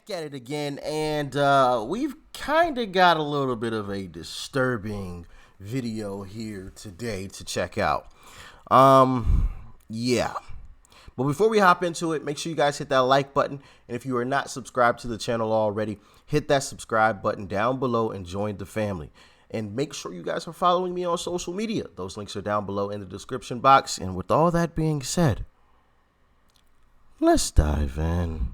back at it again, and we've kind of got a little bit of a disturbing video here today to check out. Yeah. But before we hop into it, make sure you guys hit that like button, and if you are not subscribed to the channel already, hit that subscribe button down below and join the family. And make sure you guys are following me on social media. Those links are down below in the description box. And with all that being said, let's dive in.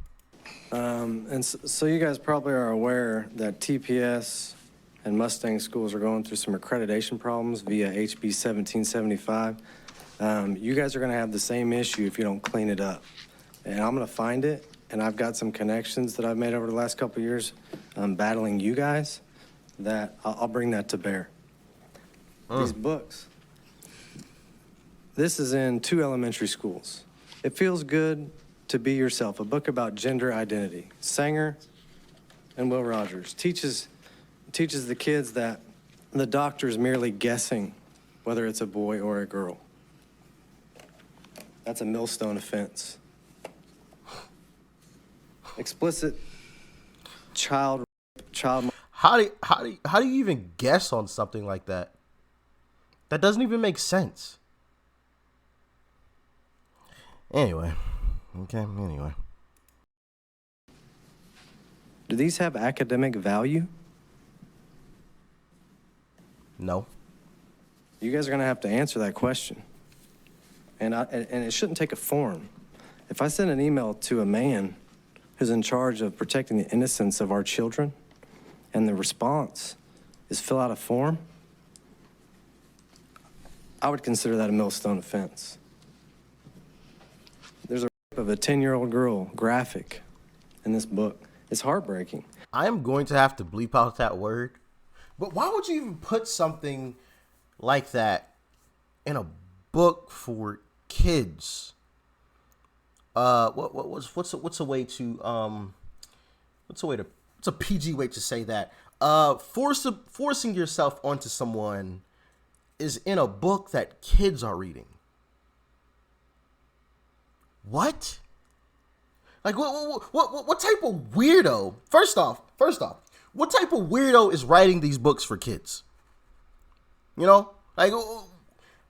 So you guys probably are aware that TPS and Mustang schools are going through some accreditation problems via HB 1775. You guys are going to have the same issue if you don't clean it up. And I'm going to find it, and I've got some connections that I've made over the last couple of years battling you guys that I'll bring that to bear. These books. This is in 2 elementary schools. It feels good to be yourself, a book about gender identity. Sanger and Will Rogers teaches the kids that the doctor is merely guessing whether it's a boy or a girl. That's a millstone offense. Explicit child. How do you even guess on something like that? That doesn't even make sense. Anyway. Do these have academic value? No. You guys are going to have to answer that question. And it shouldn't take a form. If I send an email to a man who's in charge of protecting the innocence of our children, and the response is fill out a form, I would consider that a millstone offense. There's a rape of a 10-year-old girl graphic in this book. It's heartbreaking. I am going to have to bleep out that word. But why would you even put something like that in a book for kids? What's a PG way to say that? Forcing yourself onto someone is in a book that kids are reading. What? Like what type of weirdo? First off, what type of weirdo is writing these books for kids? You know, like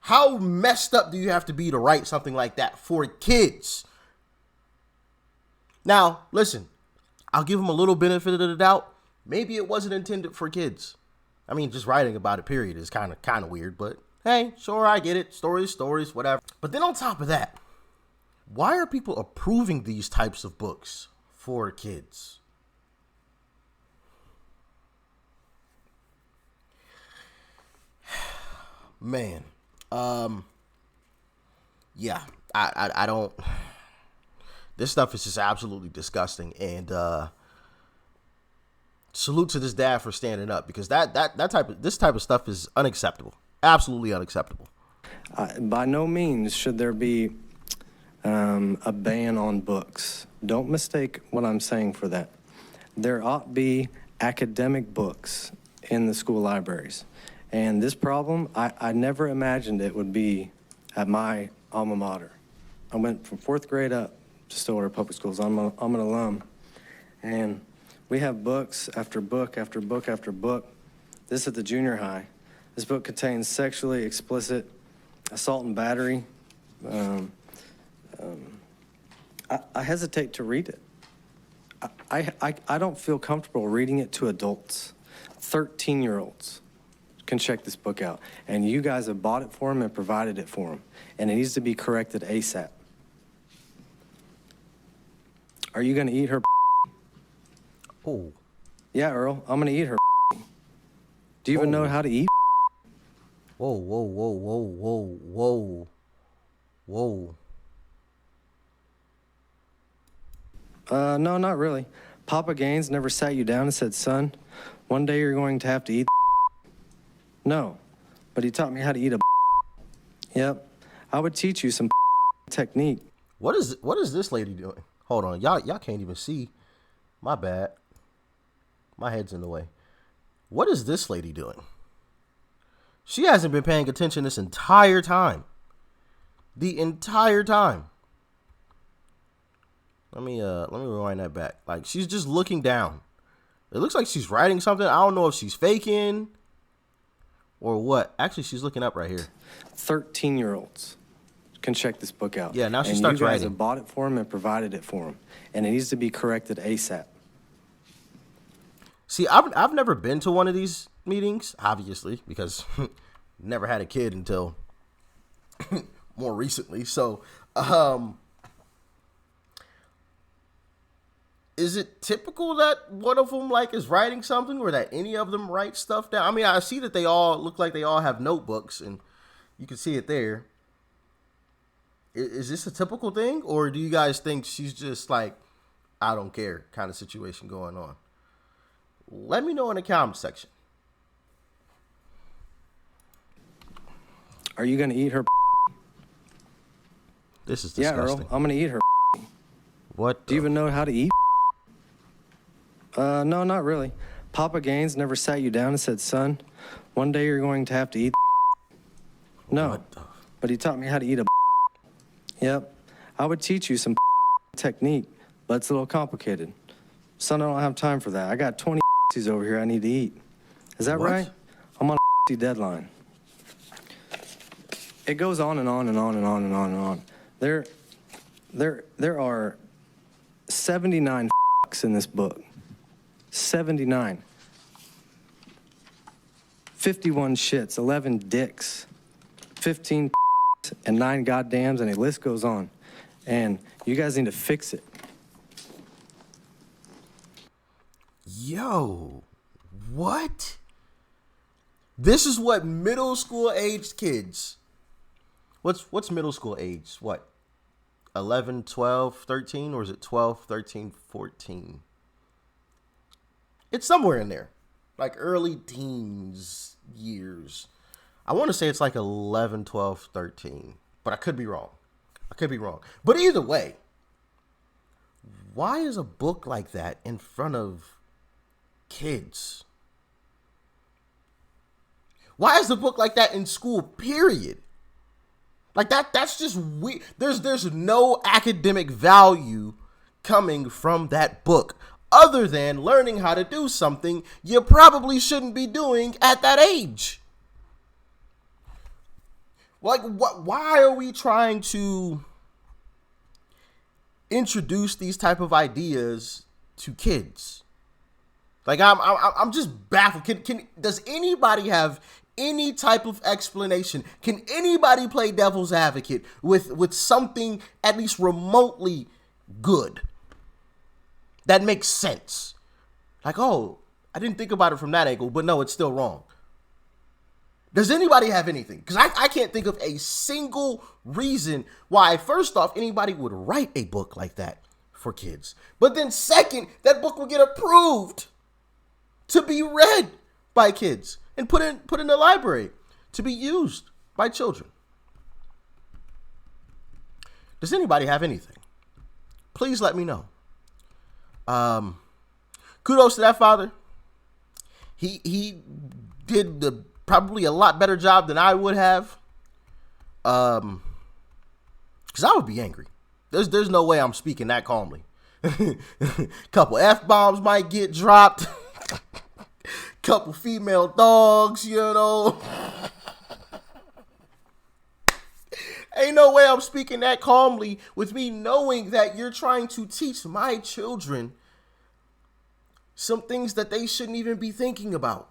how messed up do you have to be to write something like that for kids? Now, listen, I'll give them a little benefit of the doubt. Maybe it wasn't intended for kids. I mean, just writing about it, period, is kind of weird. But hey, sure, I get it. Stories, whatever. But then on top of that, why are people approving these types of books for kids? Man, yeah, I don't. This stuff is just absolutely disgusting, and salute to this dad for standing up, because this type of stuff is unacceptable, absolutely unacceptable. By no means should there be a ban on books. Don't mistake what I'm saying for that. There ought to be academic books in the school libraries, and this problem, I never imagined it would be at my alma mater. I went from 4th grade up to Stillwater Public Schools. I'm an alum, and we have books after book after book after book. This is at the junior high. This book contains sexually explicit assault and battery. I hesitate to read it. I don't feel comfortable reading it to adults. 13-year-olds can check this book out, and you guys have bought it for them and provided it for them, and it needs to be corrected ASAP. Are you going to eat her? Oh. Yeah, Earl, I'm going to eat her. Do you even know how to eat? Whoa. No, not really. Papa Gaines never sat you down and said, son, one day you're going to have to eat. No, but he taught me how to eat a. Yep, I would teach you some technique. What is this lady doing? Hold on, y'all can't even see. My bad. My head's in the way. What is this lady doing? She hasn't been paying attention this entire time. The entire time. Let me rewind that back. Like, she's just looking down. It looks like she's writing something. I don't know if she's faking or what. Actually, she's looking up right here. 13-year-olds can check this book out. Yeah, now she and starts you guys writing. have bought it for them and provided it for them, and it needs to be corrected ASAP. See, I've never been to one of these meetings, obviously, because never had a kid until more recently. So, is it typical that one of them like is writing something, or that any of them write stuff down? I mean, I see that they all look like they all have notebooks, and you can see it there. Is this a typical thing, or do you guys think she's just like, I don't care kind of situation going on? Let me know in the comment section. Are you going to eat her? This is Yeah, disgusting. Earl, I'm going to eat her. What? Do you even know how to eat? No, not really. Papa Gaines never sat you down and said, son, one day you're going to have to eat. No, but he taught me how to eat a. Yep, I would teach you some technique, but it's a little complicated. Son, I don't have time for that. I got 20 over here I need to eat. Is that What? right? I'm on a deadline. It goes on and on and on and on and on and on. There are 79 in this book. 79. 51 shits, 11 dicks, 15 and 9 goddams, and the list goes on. And you guys need to fix it. Yo, what? This is what middle school aged kids. What's middle school age? What? 11, 12, 13, or is it 12, 13, 14? It's somewhere in there. Like early teens years. I want to say it's like 11, 12, 13, but I could be wrong. But either way, why is a book like that in front of kids? Why is a book like that in school, period? Like that's just weird. There's no academic value coming from that book other than learning how to do something you probably shouldn't be doing at that age. Like, why are we trying to introduce these type of ideas to kids? Like, I'm just baffled. Does anybody have any type of explanation? Can anybody play devil's advocate with something at least remotely good that makes sense? Like, oh, I didn't think about it from that angle, but no, it's still wrong. Does anybody have anything? Because I can't think of a single reason why, first off, anybody would write a book like that for kids. But then second, that book would get approved to be read by kids and put in the library to be used by children. Does anybody have anything? Please let me know. Kudos to that father. He did probably a lot better job than I would have. Because I would be angry. There's no way I'm speaking that calmly. Couple F-bombs might get dropped. Couple female dogs, you know. Ain't no way I'm speaking that calmly with me knowing that you're trying to teach my children some things that they shouldn't even be thinking about.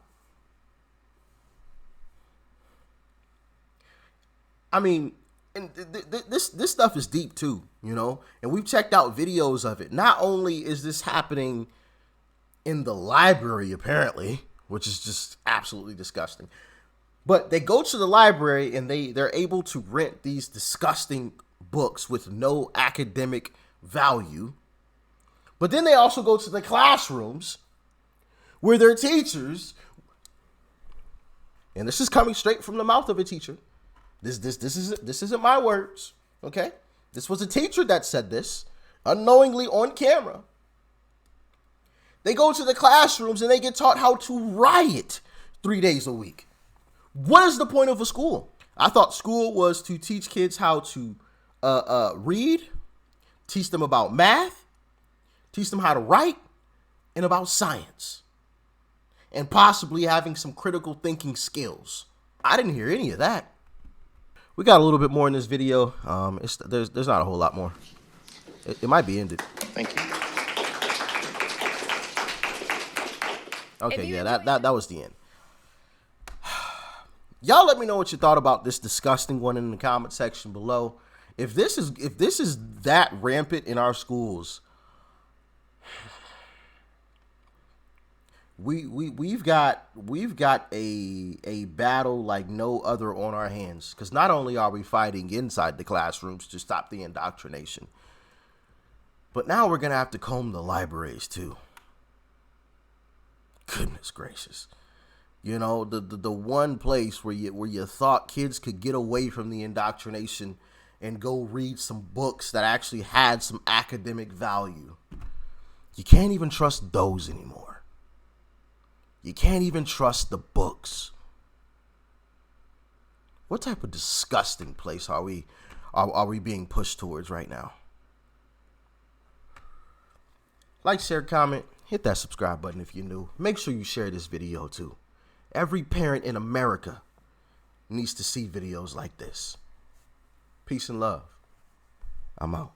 I mean, and this stuff is deep too, you know, and we've checked out videos of it. Not only is this happening in the library, apparently, which is just absolutely disgusting, but they go to the library and they're able to rent these disgusting books with no academic value. But then they also go to the classrooms where their teachers, and this is coming straight from the mouth of a teacher. This isn't my words, okay? This was a teacher that said this unknowingly on camera. They go to the classrooms and they get taught how to riot 3 days a week. What is the point of a school? I thought school was to teach kids how to read, teach them about math, Teach them how to write and about science. And possibly having some critical thinking skills. I didn't hear any of that. We got a little bit more in this video. There's not a whole lot more. It might be ended. Thank you. Okay, yeah, that was the end. Y'all let me know what you thought about this disgusting one in the comment section below. If this is that rampant in our schools, we've got a battle like no other on our hands, because not only are we fighting inside the classrooms to stop the indoctrination, but now we're gonna have to comb the libraries too. Goodness gracious. You know, the one place where you thought kids could get away from the indoctrination and go read some books that actually had some academic value. You can't even trust those anymore. You can't even trust the books. What type of disgusting place are we being pushed towards right now? Like, share, comment, hit that subscribe button if you're new. Make sure you share this video too. Every parent in America needs to see videos like this. Peace and love. I'm out.